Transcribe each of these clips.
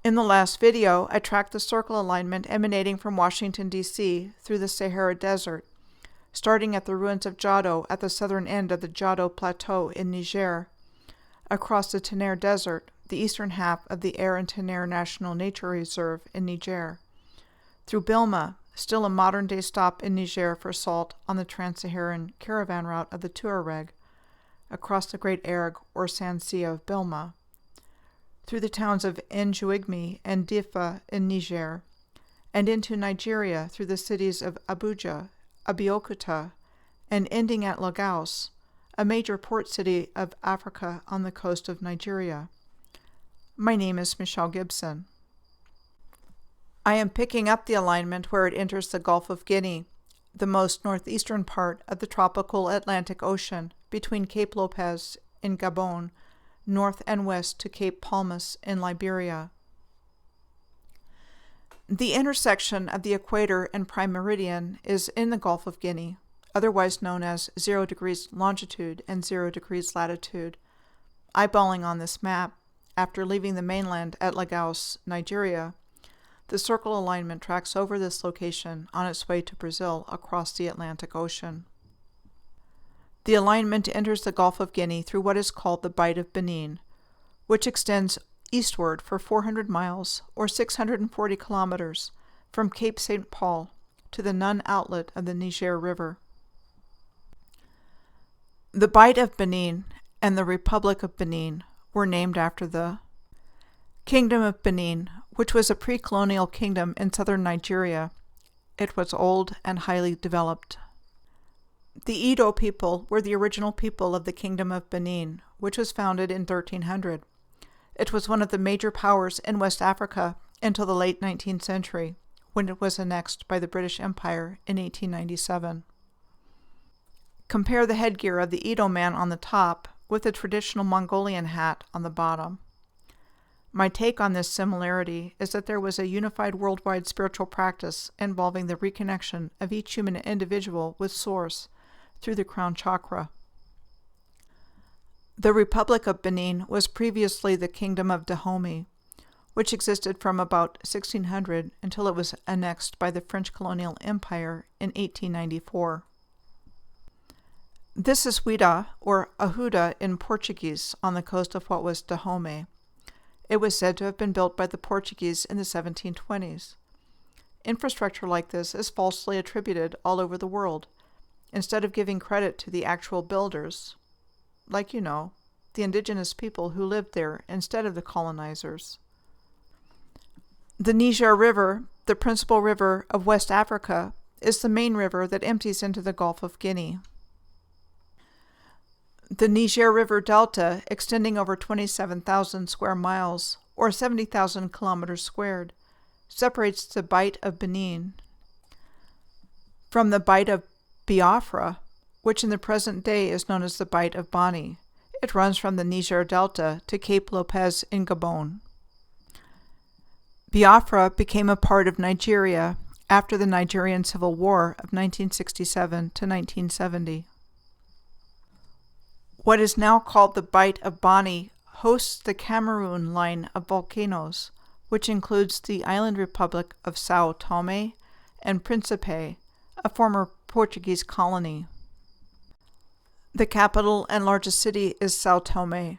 In the last video, I tracked the circle alignment emanating from Washington, D.C. through the Sahara Desert, starting at the ruins of Djado at the southern end of the Djado Plateau in Niger, across the Tenere Desert, the eastern half of the Air and Tenere National Nature Reserve in Niger, through Bilma, still a modern-day stop in Niger for salt on the trans-Saharan caravan route of the Tuareg, across the Great Erg or Sand Sea of Bilma, through the towns of N'Guigmi and Diffa in Niger, and into Nigeria through the cities of Abuja, Abeokuta, and ending at Lagos, a major port city of Africa on the coast of Nigeria. My name is Michelle Gibson. I am picking up the alignment where it enters the Gulf of Guinea, the most northeastern part of the tropical Atlantic Ocean, between Cape Lopez in Gabon, north and west to Cape Palmas in Liberia. The intersection of the equator and prime meridian is in the Gulf of Guinea, otherwise known as 0 degrees longitude and 0 degrees latitude. Eyeballing on this map, after leaving the mainland at Lagos, Nigeria, the circle alignment tracks over this location on its way to Brazil across the Atlantic Ocean. The alignment enters the Gulf of Guinea through what is called the Bight of Benin, which extends eastward for 400 miles or 640 kilometers from Cape St. Paul to the Nun outlet of the Niger River. The Bight of Benin and the Republic of Benin were named after the Kingdom of Benin, which was a pre-colonial kingdom in southern Nigeria. It was old and highly developed. The Edo people were the original people of the Kingdom of Benin, which was founded in 1300. It was one of the major powers in West Africa until the late 19th century, when it was annexed by the British Empire in 1897. Compare the headgear of the Edo man on the top with the traditional Mongolian hat on the bottom. My take on this similarity is that there was a unified worldwide spiritual practice involving the reconnection of each human individual with Source through the crown chakra. The Republic of Benin was previously the Kingdom of Dahomey, which existed from about 1600 until it was annexed by the French colonial empire in 1894. This is Huida, or Ahuda in Portuguese, on the coast of what was Dahomey. It was said to have been built by the Portuguese in the 1720s. Infrastructure like this is falsely attributed all over the world, instead of giving credit to the actual builders, like the indigenous people who lived there instead of the colonizers. The Niger River, the principal river of West Africa, is the main river that empties into the Gulf of Guinea. The Niger River Delta, extending over 27,000 square miles, or 70,000 kilometers squared, separates the Bight of Benin from the Bight of Biafra, which in the present day is known as the Bight of Bani. It runs from the Niger Delta to Cape Lopez in Gabon. Biafra became a part of Nigeria after the Nigerian Civil War of 1967 to 1970. What is now called the Bight of Bani hosts the Cameroon line of volcanoes, which includes the island republic of São Tomé and Príncipe, a former Portuguese colony. The capital and largest city is São Tomé,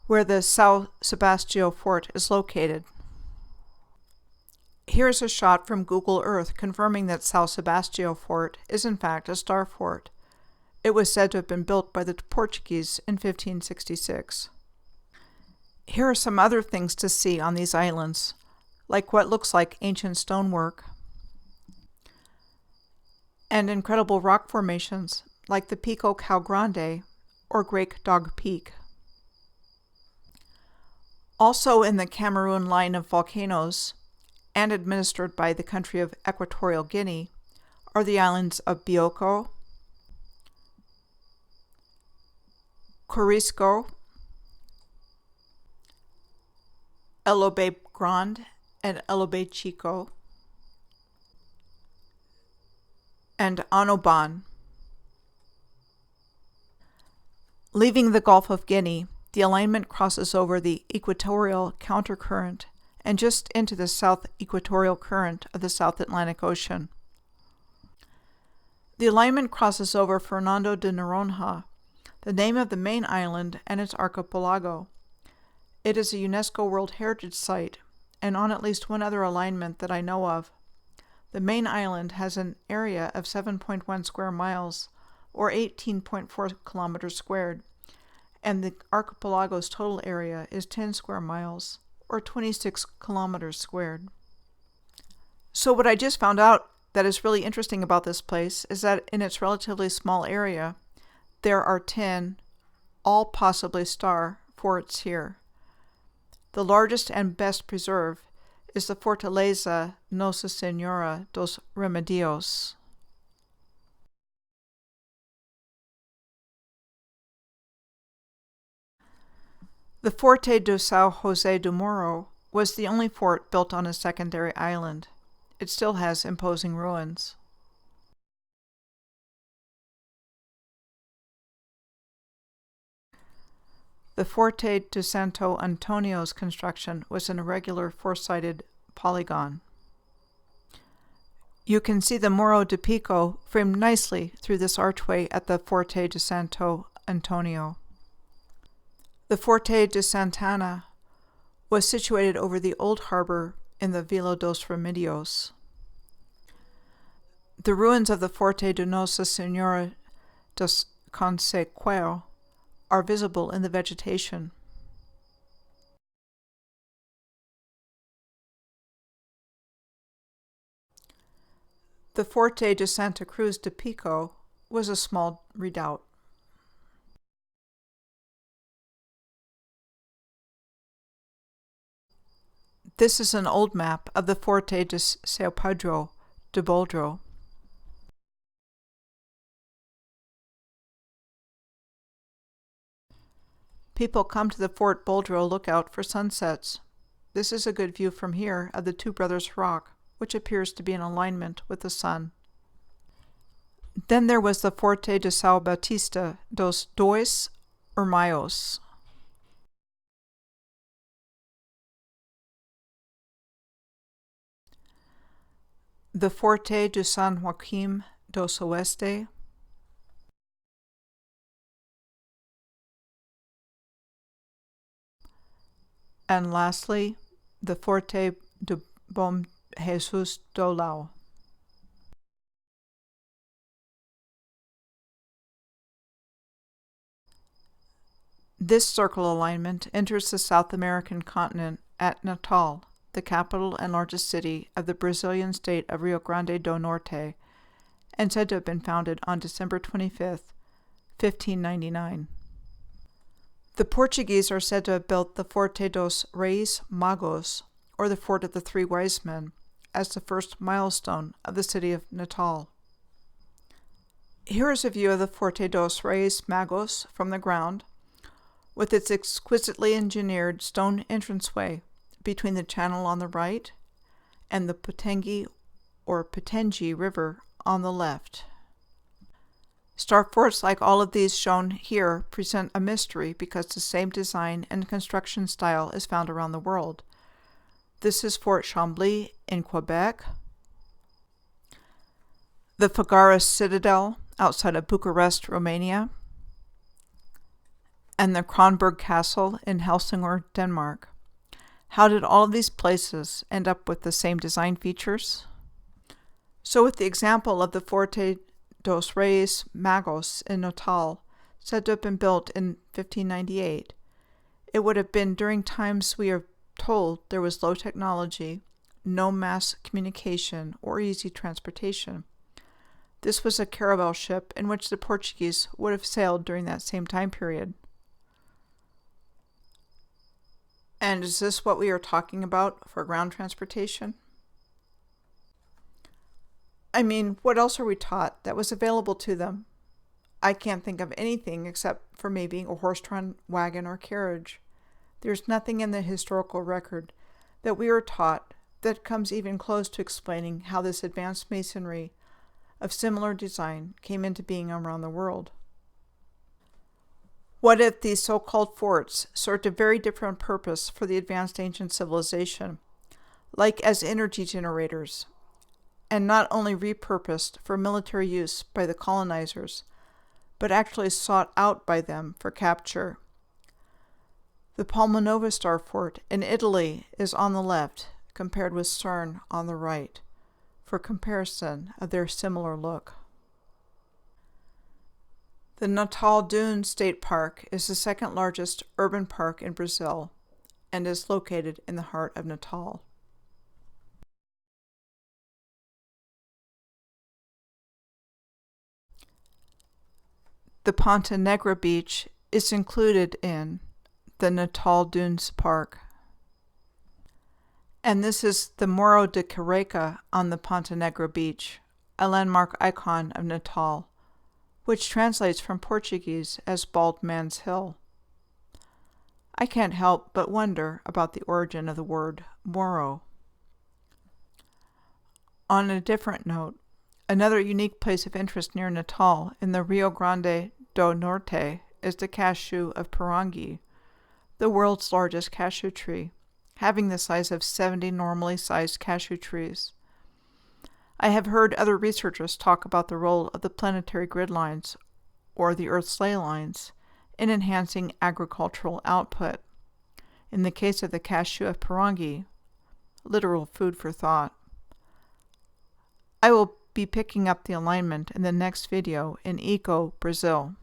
where the São Sebastian fort is located. Here is a shot from Google Earth confirming that São Sebastian fort is in fact a star fort. It was said to have been built by the Portuguese in 1566. Here are some other things to see on these islands, like what looks like ancient stonework, and incredible rock formations like the Pico Cal Grande or Great Dog Peak. Also in the Cameroon line of volcanoes, and administered by the country of Equatorial Guinea, are the islands of Bioko, Corisco, Elobe Grande, and Elobe Chico, and Anoban. Leaving the Gulf of Guinea, the alignment crosses over the equatorial countercurrent and just into the south equatorial current of the South Atlantic Ocean. The alignment crosses over Fernando de Noronha, the name of the main island and its archipelago. It is a UNESCO World Heritage Site, and on at least one other alignment that I know of. The main island has an area of 7.1 square miles, or 18.4 kilometers squared, and the archipelago's total area is 10 square miles, or 26 kilometers squared. So what I just found out that is really interesting about this place is that in its relatively small area, there are 10, all possibly star, forts here. The largest and best preserved is the Fortaleza Nossa Senhora dos Remedios. The Forte do São José do Morro was the only fort built on a secondary island. It still has imposing ruins. The Forte de Santo Antonio's construction was an irregular four-sided polygon. You can see the Morro de Pico framed nicely through this archway at the Forte de Santo Antonio. The Forte de Santana was situated over the old harbor in the Vila dos Remedios. The ruins of the Forte de Nossa Senhora dos Consequeiros are visible in the vegetation. The Forte de Santa Cruz de Pico was a small redoubt. This is an old map of the Forte de São Pedro de Boldro. People come to the Fort Boldro lookout for sunsets. This is a good view from here of the Two Brothers Rock, which appears to be in alignment with the sun. Then there was the Forte de São Batista dos Dois Irmãos. The Forte de San Joaquim dos Oeste. And lastly, the Forte de Bom Jesus do Lau. This circle alignment enters the South American continent at Natal, the capital and largest city of the Brazilian state of Rio Grande do Norte, and said to have been founded on December 25th, 1599. The Portuguese are said to have built the Forte dos Reis Magos, or the Fort of the Three Wise Men, as the first milestone of the city of Natal. Here is a view of the Forte dos Reis Magos from the ground, with its exquisitely engineered stone entranceway between the channel on the right and the Potengi or Potengi River on the left. Star forts like all of these shown here present a mystery because the same design and construction style is found around the world. This is Fort Chambly in Quebec, the Fagaras Citadel outside of Bucharest, Romania, and the Kronborg Castle in Helsingør, Denmark. How did all of these places end up with the same design features? So with the example of the Forte dos Reis Magos in Natal, said to have been built in 1598, it would have been during times we are told there was low technology, no mass communication, or easy transportation. This was a caravel ship in which the Portuguese would have sailed during that same time period. And is this what we are talking about for ground transportation? I mean, what else are we taught that was available to them? I can't think of anything except for maybe a horse-drawn wagon or carriage. There's nothing in the historical record that we are taught that comes even close to explaining how this advanced masonry of similar design came into being around the world. What if these so-called forts served a very different purpose for the advanced ancient civilization like as energy generators, and not only repurposed for military use by the colonizers, but actually sought out by them for capture. The Palmanova star fort in Italy is on the left, compared with CERN on the right, for comparison of their similar look. The Natal Dune State Park is the second largest urban park in Brazil and is located in the heart of Natal. The Ponta Negra beach is included in the Natal Dunes Park. And this is the Morro De Arica on the Ponta Negra beach, a landmark icon of Natal, which translates from Portuguese as Bald Man's Hill. I can't help but wonder about the origin of the word Morro. On a different note, another unique place of interest near Natal in the Rio Grande do Norte is the cashew of Pirangi, the world's largest cashew tree, having the size of 70 normally sized cashew trees. I have heard other researchers talk about the role of the planetary grid lines, or the Earth's ley lines, in enhancing agricultural output. In the case of the cashew of Pirangi, literal food for thought. I will be picking up the alignment in the next video in Eco, Brazil.